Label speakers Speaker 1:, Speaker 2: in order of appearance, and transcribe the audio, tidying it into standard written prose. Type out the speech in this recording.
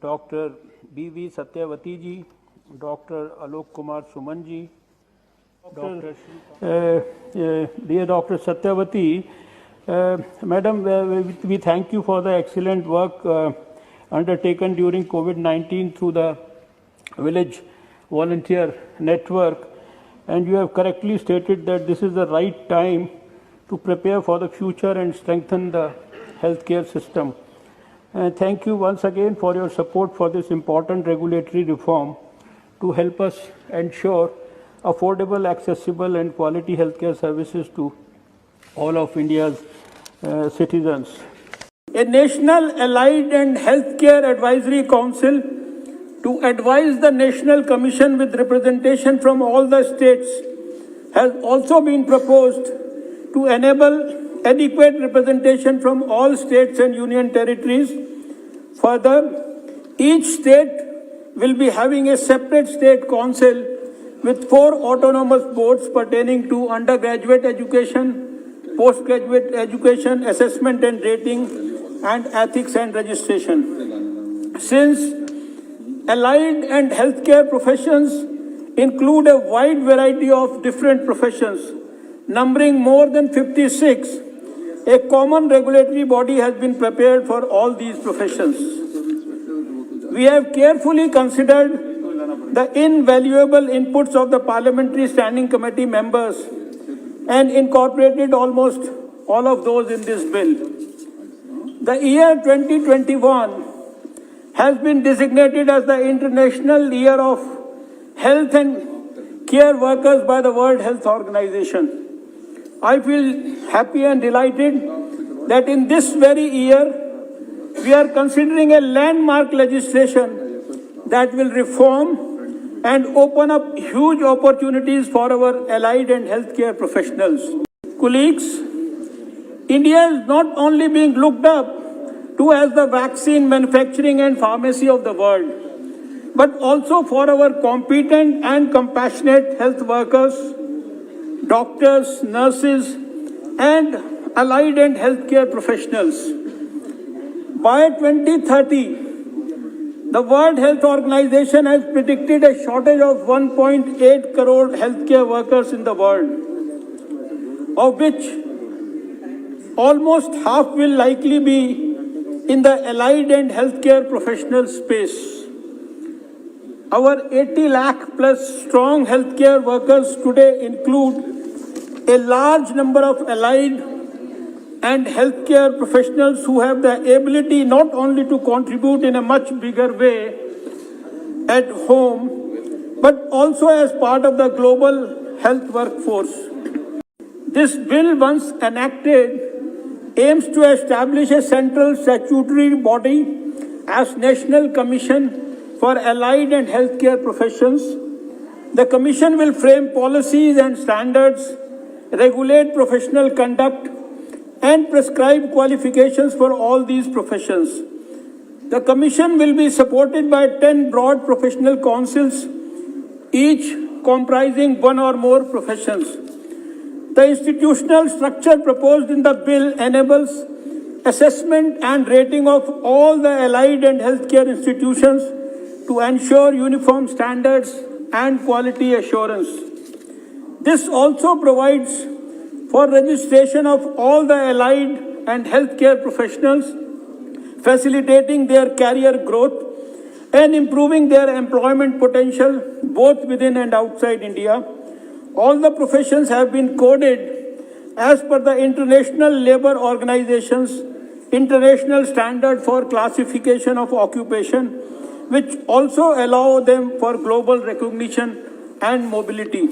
Speaker 1: Dr. B.V. Satyavati ji, Dr. Alok Kumar Suman ji, dear Dr. Satyavati, Madam, we thank you for the excellent work undertaken during COVID-19 through the Village Volunteer Network, and you have correctly stated that this is the right time to prepare for the future and strengthen the healthcare system. Thank you once again for your support for this important regulatory reform to help us ensure affordable, accessible and quality healthcare services to all of India's citizens. A National Allied and Healthcare Advisory Council to advise the National Commission with representation from all the states has also been proposed to enable adequate representation from all states and union territories. Further, each state will be having a separate state council with 4 autonomous boards pertaining to undergraduate education, postgraduate education, assessment and rating, and ethics and registration. Since allied and healthcare professions include a wide variety of different professions, numbering more than 56, a common regulatory body has been prepared for all these professions. We have carefully considered the invaluable inputs of the Parliamentary Standing Committee members and incorporated almost all of those in this bill. The year 2021 has been designated as the International Year of Health and Care Workers by the World Health Organization. I feel happy and delighted that in this very year, we are considering a landmark legislation that will reform and open up huge opportunities for our allied and healthcare professionals. Colleagues, India is not only being looked up to as the vaccine manufacturing and pharmacy of the world, but also for our competent and compassionate health workers, doctors, nurses, and allied and healthcare professionals. By 2030, the World Health Organization has predicted a shortage of 1.8 crore healthcare workers in the world, of which almost half will likely be in the allied and healthcare professional space. Our 80 lakh plus strong healthcare workers today include a large number of allied and healthcare professionals who have the ability not only to contribute in a much bigger way at home, but also as part of the global health workforce. This bill, once enacted, aims to establish a central statutory body as National Commission for Allied and Healthcare Professions. The Commission will frame policies and standards, regulate professional conduct, and prescribe qualifications for all these professions. The Commission will be supported by 10 broad professional councils, each comprising 1 or more professions. The institutional structure proposed in the bill enables assessment and rating of all the allied and healthcare institutions to ensure uniform standards and quality assurance. This also provides for registration of all the allied and healthcare professionals, facilitating their career growth and improving their employment potential both within and outside India. All the professions have been coded as per the International Labour Organization's international standard for classification of occupation, which also allow them for global recognition and mobility.